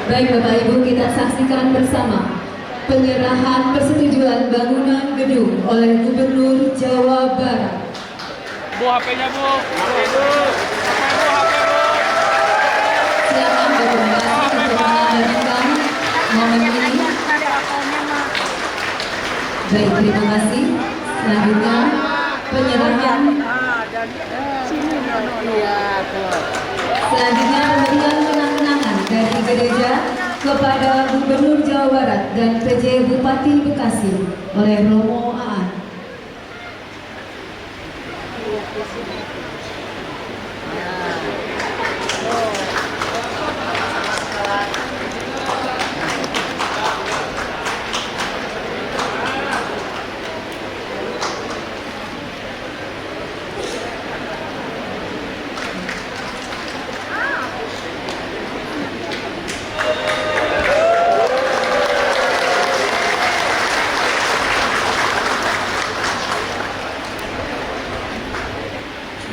Baik Bapak Ibu, kita saksikan bersama penyerahan persetujuan bangunan gedung oleh Gubernur Jawa Barat. Bu, HP-nya Bu. HP Bu. Silakan berkomunikasi untuk mengabadikan momen ini. Baik, terima kasih. Selanjutnya penyerahan. Selanjutnya pemberian kenang-kenangan dari gereja kepada Gubernur Jawa Barat dan PJ Bupati Bekasi oleh Romo Aan.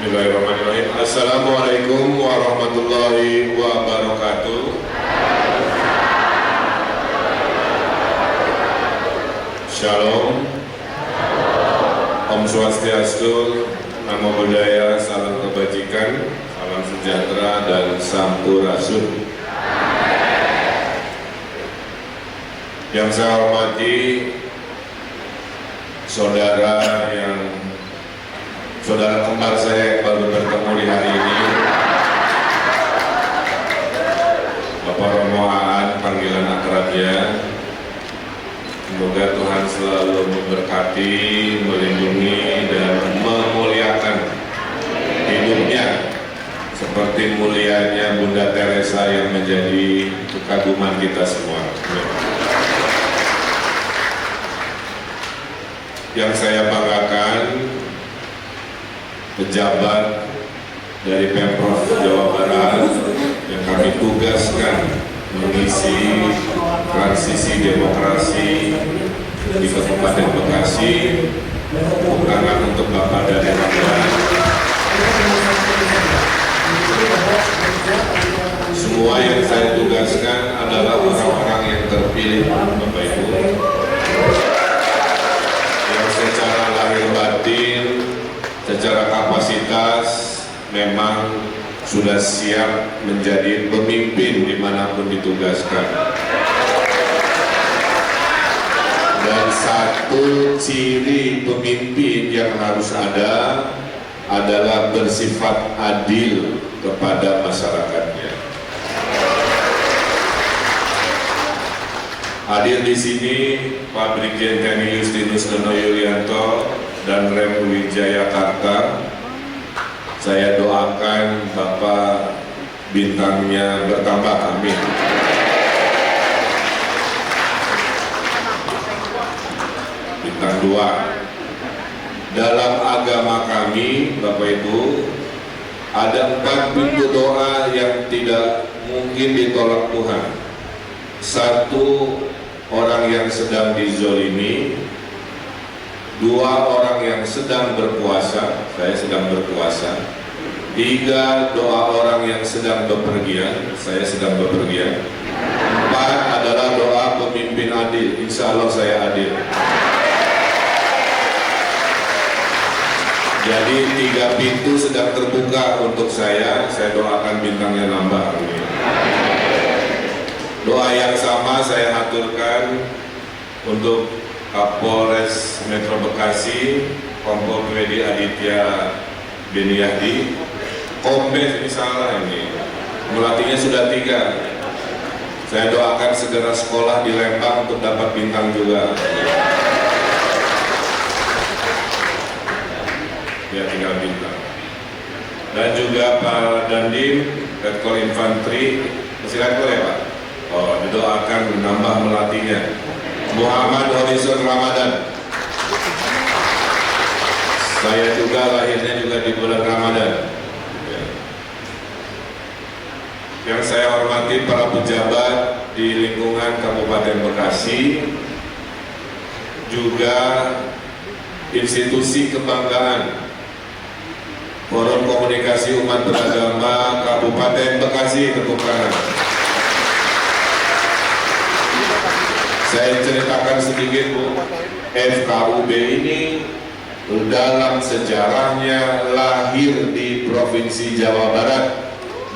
Bismillahirrahmanirrahim. Assalamualaikum warahmatullahi wabarakatuh. Shalom. Om Swastiastu, Namo Buddhaya, salam kebajikan, salam sejahtera dan sampurasun. Yang saya hormati saudara kembar saya yang baru bertemu di hari ini, Bapak Romo Aan, panggilan akrabnya. Semoga Tuhan selalu memberkati, melindungi, dan memuliakan hidupnya seperti mulianya Bunda Teresa yang menjadi kekaguman kita semua. Yang saya banggakan, pejabat dari Pemprov Jawa Barat yang kami tugaskan mengisi transisi demokrasi di Kabupaten Bekasi, bukan untuk Bapak dari Rakyat. Semua yang saya tugaskan adalah orang-orang yang terpilih, Bapak Ibu, yang secara lahir batin, secara kapasitas memang sudah siap menjadi pemimpin dimanapun ditugaskan. Dan satu ciri pemimpin yang harus ada adalah bersifat adil kepada masyarakatnya. Hadir di sini Pak Brigjen TNI Justinus Dono Yulianto dan Rem Wijaya Karta. Saya doakan Bapak bintangnya bertambah, amin. Bintang 2. Dalam agama kami, Bapak Ibu, ada 4 pintu doa yang tidak mungkin ditolak Tuhan. 1, orang yang sedang dizolimi. 2, orang yang sedang berpuasa, saya sedang berpuasa. 3, doa orang yang sedang bepergian, saya sedang bepergian. 4 adalah doa pemimpin adil, insya Allah saya adil. Jadi 3 pintu sedang terbuka untuk saya doakan bintangnya nambah. Doa yang sama saya aturkan untuk Kapolres Metro Bekasi, Kompol Kwedi Aditya Beniadi. Kombes ini salah ini, melatihnya sudah 3. Saya doakan segera sekolah di Lembang untuk dapat bintang juga. Ya, tinggal bintang. Dan juga Pak Dandim, Letkol Infanteri, masih Letkol ya Pak? Oh, didoakan menambah melatihnya. Muhammad Horizon Ramadan. Saya juga lahirnya juga di bulan Ramadan. Yang saya hormati para pejabat di lingkungan Kabupaten Bekasi, juga institusi kebanggaan Forum Komunikasi Umat Beragama Kabupaten Bekasi, tepuk tangan. Saya ceritakan sedikit Bu, FKUB ini dalam sejarahnya lahir di Provinsi Jawa Barat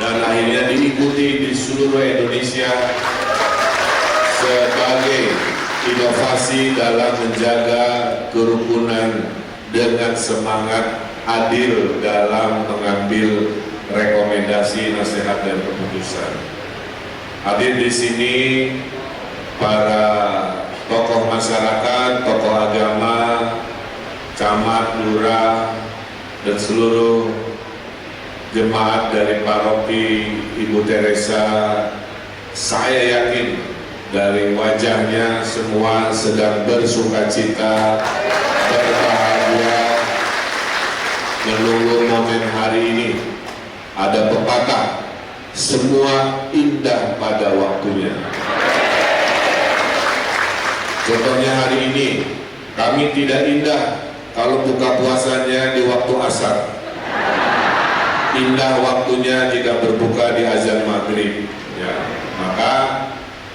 dan akhirnya diikuti di seluruh Indonesia sebagai inovasi dalam menjaga kerukunan dengan semangat adil dalam mengambil rekomendasi, nasihat dan keputusan. Hadir di sini para tokoh masyarakat, tokoh agama, camat, lurah, dan seluruh jemaat dari paroki Ibu Teresa. Saya yakin dari wajahnya semua sedang bersukacita, berbahagia, menunggu momen hari ini. Ada pepatah, semua indah pada waktunya. Contohnya hari ini, kami tidak indah kalau buka puasanya di waktu asar. Indah waktunya jika berbuka di azan maghrib. Ya, maka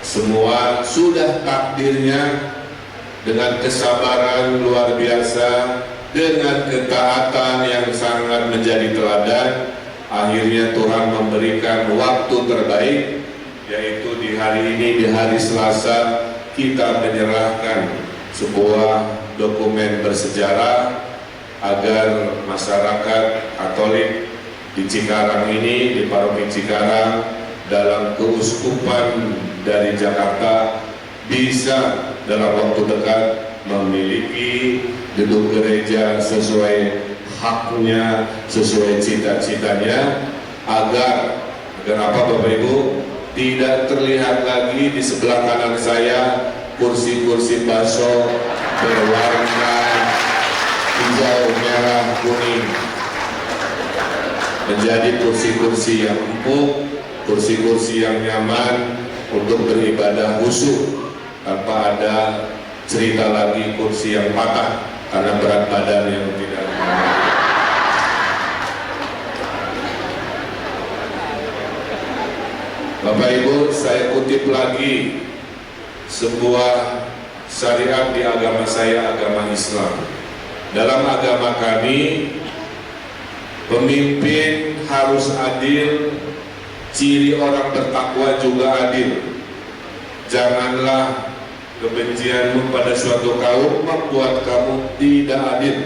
semua sudah takdirnya dengan kesabaran luar biasa, dengan ketaatan yang sangat menjadi teladan. Akhirnya Tuhan memberikan waktu terbaik, yaitu di hari ini, di hari Selasa, kita menyerahkan sebuah dokumen bersejarah agar masyarakat Katolik di Cikarang ini, di Paroki Cikarang, dalam keuskupan dari Jakarta bisa dalam waktu dekat memiliki gedung gereja sesuai haknya, sesuai cita-citanya, agar apa Bapak Ibu, tidak terlihat lagi di sebelah kanan saya kursi-kursi bakso berwarna hijau, merah, kuning, menjadi kursi-kursi yang empuk, kursi-kursi yang nyaman untuk beribadah khusyuk, tanpa ada cerita lagi kursi yang patah karena berat badan yang tidak nyaman. Bapak Ibu, saya kutip lagi sebuah syariat di agama saya, agama Islam. Dalam agama kami, pemimpin harus adil, ciri orang bertakwa juga adil. Janganlah kebencianmu pada suatu kaum membuat kamu tidak adil.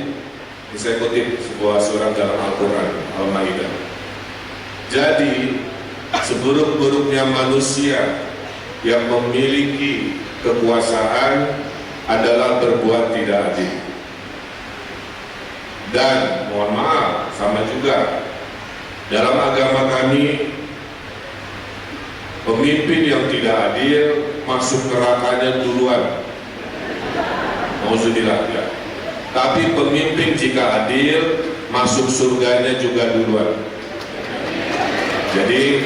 Ini saya kutip sebuah surat dalam Al-Quran, Al-Ma'idah. Jadi, seburuk-buruknya manusia yang memiliki kekuasaan adalah berbuat tidak adil. Dan mohon maaf, sama juga dalam agama kami, pemimpin yang tidak adil masuk nerakanya duluan. Mauzubillah, ya. Tapi pemimpin jika adil masuk surganya juga duluan. Jadi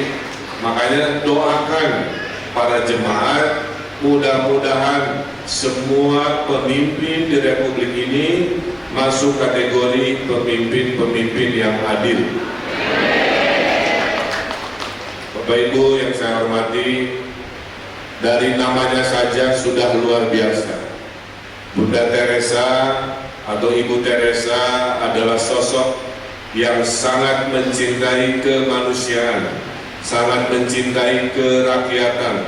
makanya doakan para jemaat, mudah-mudahan semua pemimpin di Republik ini masuk kategori pemimpin-pemimpin yang adil. Bapak Ibu yang saya hormati, dari namanya saja sudah luar biasa. Bunda Teresa atau Ibu Teresa adalah sosok yang sangat mencintai kemanusiaan, sangat mencintai kerakyatan.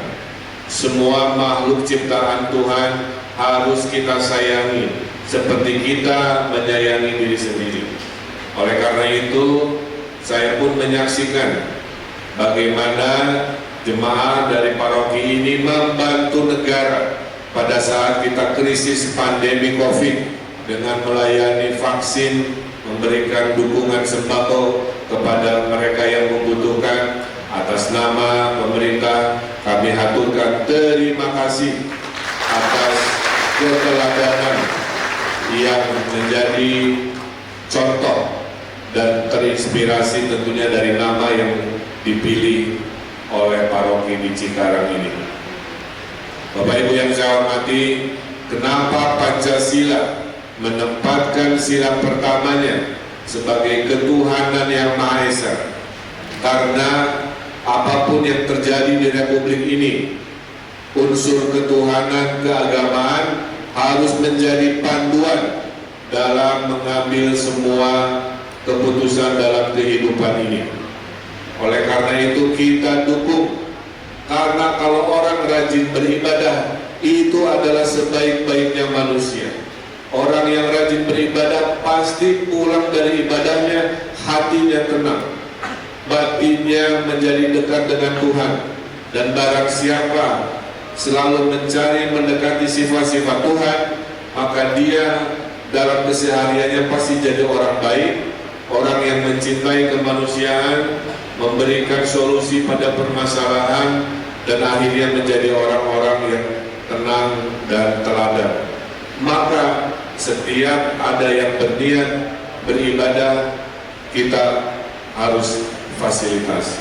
Semua makhluk ciptaan Tuhan harus kita sayangi seperti kita menyayangi diri sendiri. Oleh karena itu, saya pun menyaksikan bagaimana jemaah dari paroki ini membantu negara pada saat kita krisis pandemi COVID dengan melayani vaksin, memberikan dukungan sembako kepada mereka yang membutuhkan. Atas nama pemerintah kami haturkan terima kasih atas keteladanan yang menjadi contoh dan terinspirasi tentunya dari nama yang dipilih oleh paroki di Cikarang ini. Bapak Ibu yang saya hormati, kenapa Pancasila menempatkan sila pertamanya sebagai ketuhanan yang Maha Esa? Karena apapun yang terjadi di Republik ini, unsur ketuhanan keagamaan harus menjadi panduan dalam mengambil semua keputusan dalam kehidupan ini. Oleh karena itu kita dukung, karena kalau orang rajin beribadah itu adalah sebaik-baiknya manusia. Orang yang rajin beribadah pasti pulang dari ibadahnya hatinya tenang, batinnya menjadi dekat dengan Tuhan. Dan barang siapa selalu mencari mendekati sifat-sifat Tuhan, maka dia dalam kesehariannya pasti jadi orang baik, orang yang mencintai kemanusiaan, memberikan solusi pada permasalahan, dan akhirnya menjadi orang-orang yang tenang dan teladan. Maka setiap ada yang berniat beribadah, kita harus fasilitasi.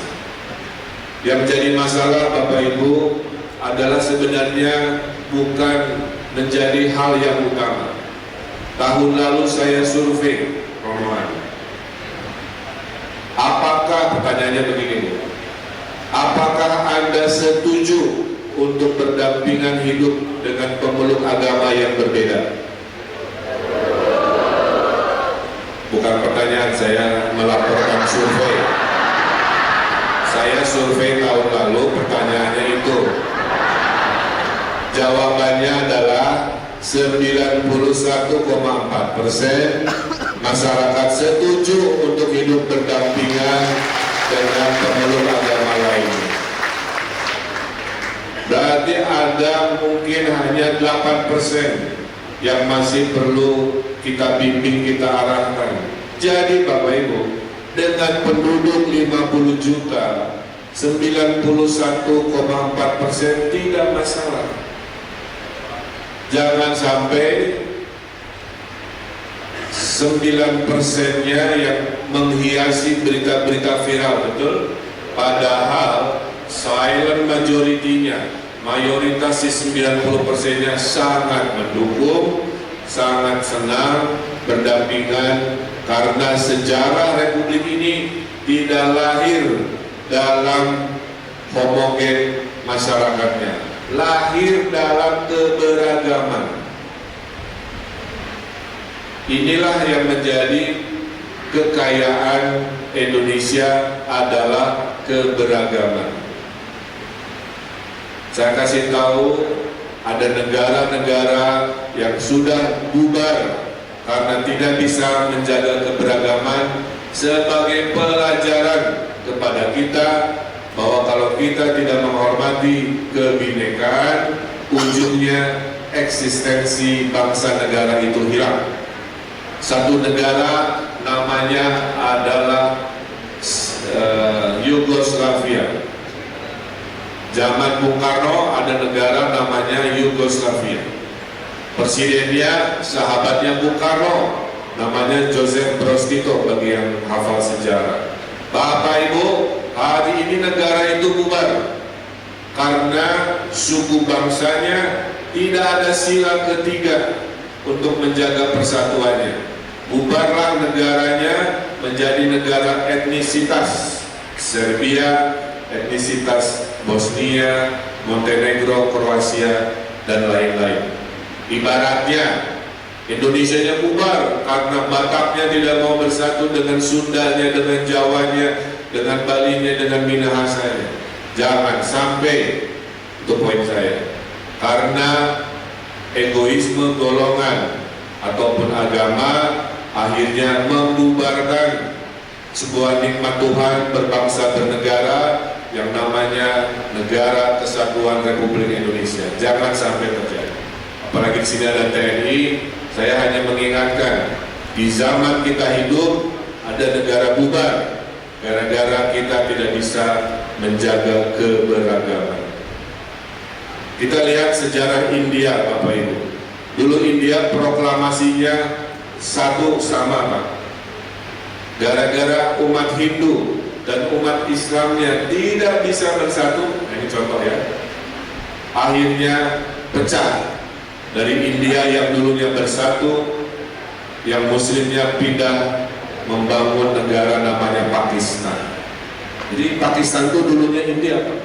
Yang menjadi masalah Bapak Ibu adalah sebenarnya bukan menjadi hal yang utama. Tahun lalu saya survei rombongan. Apakah, pertanyaannya begini Bu, apakah Anda setuju untuk berdampingan hidup dengan pemeluk agama yang berbeda? Bukan pertanyaan, saya melaporkan survei. Saya survei tahun lalu, pertanyaannya itu. Jawabannya adalah 91,4% masyarakat setuju untuk hidup berdampingan dengan pemeluk agama lainnya. Berarti ada mungkin hanya 8% yang masih perlu kita bimbing, kita arahkan. Jadi Bapak Ibu, dengan penduduk 50 juta, 91,4% tidak masalah. Jangan sampai 9%-nya yang menghiasi berita-berita viral, betul? Padahal silent majority-nya, mayoritas 90%-nya sangat mendukung, sangat senang berdampingan, karena sejarah Republik ini tidak lahir dalam homogen masyarakatnya, lahir dalam keberagaman. Inilah yang menjadi kekayaan Indonesia, adalah keberagaman. Saya kasih tahu, ada negara-negara yang sudah bubar karena tidak bisa menjaga keberagaman, sebagai pelajaran kepada kita bahwa kalau kita tidak menghormati kebinekaan, ujungnya eksistensi bangsa negara itu hilang. Satu negara namanya adalah Yugoslavia. Zaman Bung Karno ada negara namanya Yugoslavia. Presidennya sahabatnya Bung Karno, namanya Joseph Broz Tito bagi yang hafal sejarah. Bapak Ibu, hari ini negara itu bubar karena suku bangsanya tidak ada sila ketiga untuk menjaga persatuannya. Bubarlah negaranya menjadi negara etnisitas Serbia, etnisitas Bosnia, Montenegro, Kroasia, dan lain-lain. Ibaratnya Indonesianya bubar karena Bataknya tidak mau bersatu dengan Sundanya, dengan Jawanya, dengan Balinya, dengan Minahasanya. Jangan sampai, itu poin saya, karena egoisme golongan ataupun agama akhirnya membubarkan sebuah nikmat Tuhan berbangsa bernegara yang namanya Negara Kesatuan Republik Indonesia. Jangan sampai terjadi. Apalagi di sini ada TNI, saya hanya mengingatkan, di zaman kita hidup ada negara bubar gara-gara kita tidak bisa menjaga keberagaman. Kita lihat sejarah India, Bapak Ibu. Dulu India proklamasinya satu sama, Pak. Gara-gara umat Hindu dan umat Islamnya tidak bisa bersatu, nah ini contoh ya, akhirnya pecah. Dari India yang dulunya bersatu, yang Muslimnya pindah membangun negara namanya Pakistan. Jadi Pakistan itu dulunya India, Pak.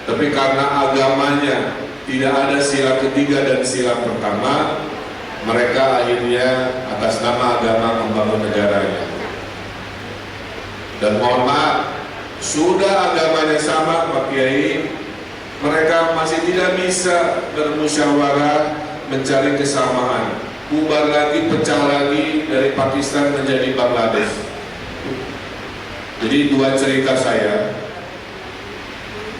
Tapi karena agamanya tidak ada sila ketiga dan sila pertama, mereka akhirnya atas nama agama membangun negaranya. Dan mohon maaf, sudah agamanya sama Pak Kiai, mereka masih tidak bisa bermusyawarah mencari kesamaan. Bubar lagi, pecah lagi, dari Pakistan menjadi Bangladesh. Jadi dua cerita saya,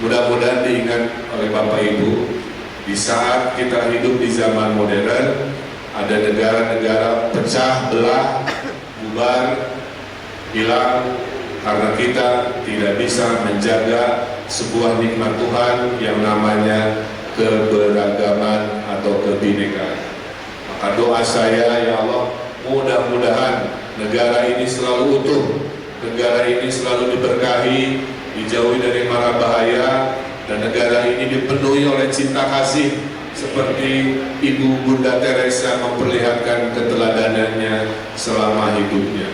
mudah-mudahan diingat oleh Bapak Ibu. Di saat kita hidup di zaman modern, ada negara-negara pecah belah, bubar, hilang, karena kita tidak bisa menjaga sebuah nikmat Tuhan yang namanya keberagaman atau kebinekaan. Maka doa saya, ya Allah, mudah-mudahan negara ini selalu utuh, negara ini selalu diberkahi, dijauhi dari mara bahaya, dan negara ini dipenuhi oleh cinta kasih seperti Ibu Bunda Teresa memperlihatkan keteladanannya selama hidupnya.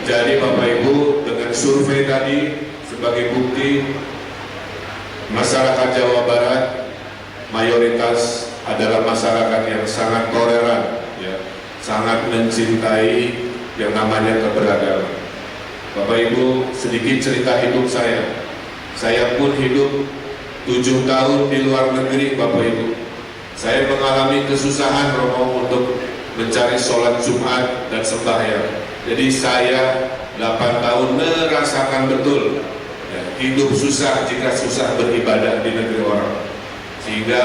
Jadi Bapak Ibu, dengan survei tadi sebagai bukti, masyarakat Jawa Barat mayoritas adalah masyarakat yang sangat toleran, ya, sangat mencintai yang namanya keberagaman. Bapak Ibu, sedikit cerita hidup saya. Saya pun hidup 7 tahun di luar negeri, Bapak Ibu. Saya mengalami kesusahan Romo untuk mencari sholat Jumat dan sembahyang. Jadi saya 8 tahun merasakan betul, ya, hidup susah jika susah beribadah di negeri orang. Sehingga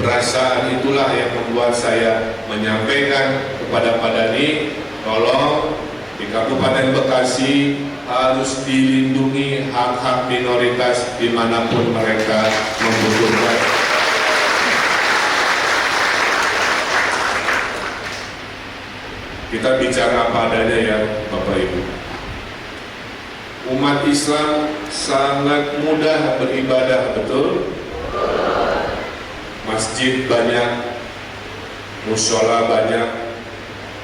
perasaan itulah yang membuat saya menyampaikan kepada Pak Dhani, tolong di Kabupaten Bekasi harus dilindungi hak-hak minoritas dimanapun mereka membutuhkan. Kita bicara apa adanya ya Bapak Ibu. Umat Islam sangat mudah beribadah, betul? Masjid banyak, mushola banyak,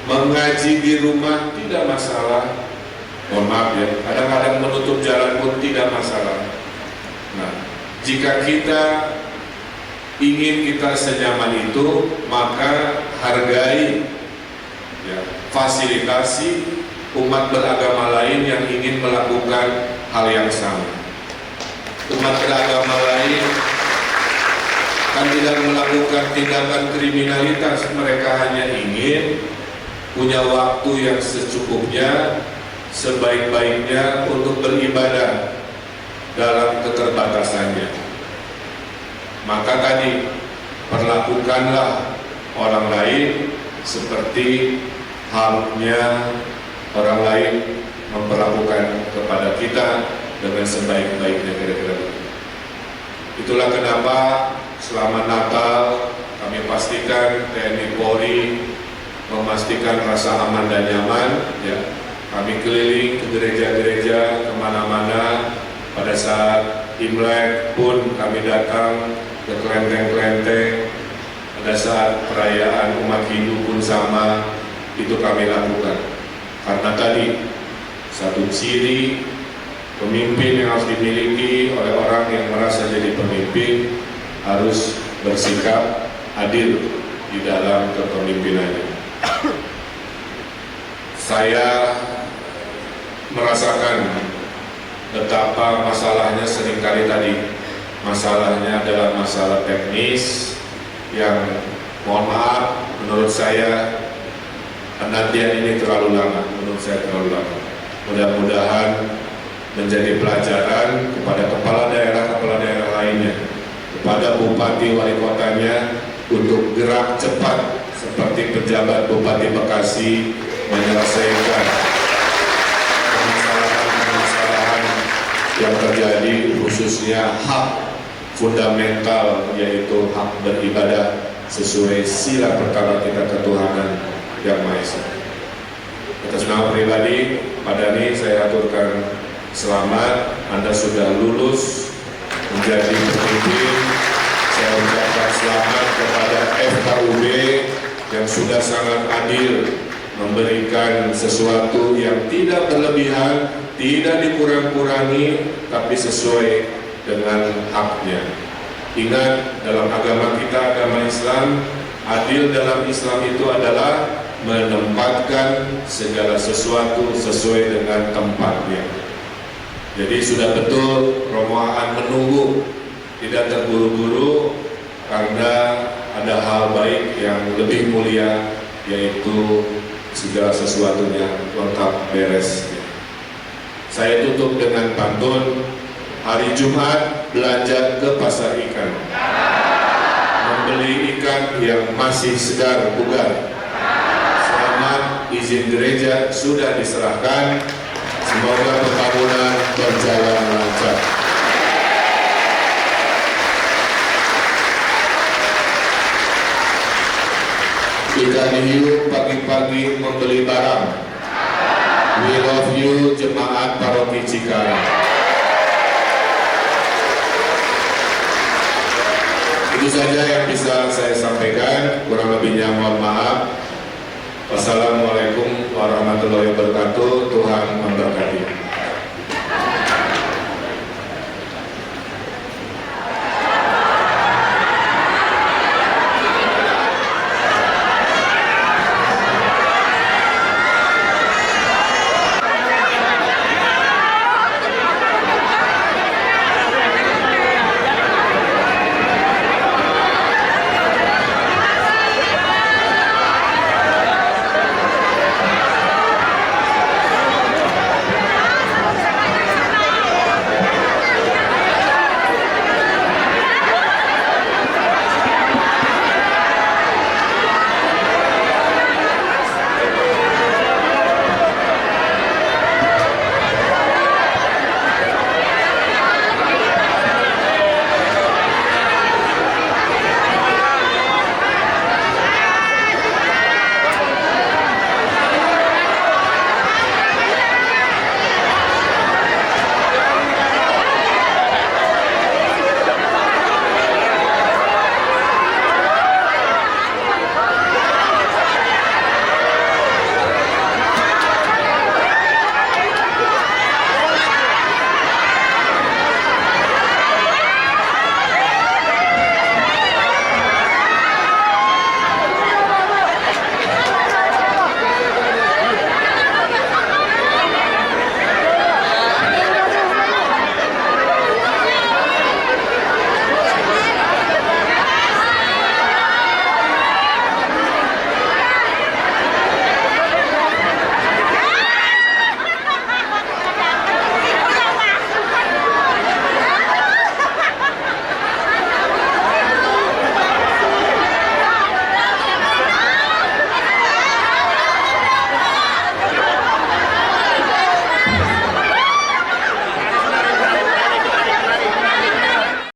mengaji di rumah tidak masalah. Mohon maaf ya, kadang-kadang menutup jalan pun tidak masalah. Nah, jika kita ingin kita senyaman itu, maka hargai, ya, fasilitasi umat beragama lain yang ingin melakukan hal yang sama. Umat beragama lain kan tidak melakukan tindakan kriminalitas, mereka hanya ingin punya waktu yang secukupnya, sebaik-baiknya untuk beribadah dalam keterbatasannya. Maka tadi, perlakukanlah orang lain seperti halnya orang lain memperlakukan kepada kita dengan sebaik-baiknya, kira-kira. Itulah kenapa selama Natal kami pastikan TNI Polri memastikan rasa aman dan nyaman, ya. Kami keliling ke gereja-gereja kemana-mana. Pada saat Imlek pun kami datang ke kelenteng-kelenteng. Pada saat perayaan umat Hindu pun sama, itu kami lakukan. Karena tadi, satu ciri pemimpin yang harus dimiliki oleh orang yang merasa jadi pemimpin harus bersikap adil di dalam kepemimpinannya. Saya merasakan betapa masalahnya seringkali tadi, masalahnya adalah masalah teknis yang, mohon maaf, menurut saya penantian ini terlalu lama, menurut saya terlalu lama. Mudah-mudahan menjadi pelajaran kepada kepala daerah lainnya, kepada bupati wali kotanya untuk gerak cepat seperti pejabat Bupati Bekasi menyelesaikan permasalahan yang terjadi, khususnya hak fundamental, yaitu hak beribadah sesuai sila pertama kita ketuhanan yang Maha Esa. Atas nama pribadi, Pak Dhani, saya aturkan selamat, Anda sudah lulus menjadi pemimpin. Saya ucapkan selamat kepada FKUB yang sudah sangat adil, memberikan sesuatu yang tidak berlebihan, tidak dikurang-kurangi, tapi sesuai dengan haknya. Ingat, dalam agama kita, agama Islam, adil dalam Islam itu adalah menempatkan segala sesuatu sesuai dengan tempatnya. Jadi sudah betul Romo Aan menunggu, tidak terburu-buru, karena ada hal baik yang lebih mulia, yaitu segala sesuatunya lengkap beres. Saya tutup dengan pantun. Hari Jumat belanja ke pasar ikan, membeli ikan yang masih segar bugar. Selamat, izin gereja sudah diserahkan. Semoga pembangunan berjalan lancar. Ikan hiu pagi-pagi membeli barang. We love you, Jemaat Paroki Cikarang. Itu saja yang bisa saya sampaikan, kurang lebihnya mohon maaf. Wassalamualaikum warahmatullahi wabarakatuh. Tuhan memberkati.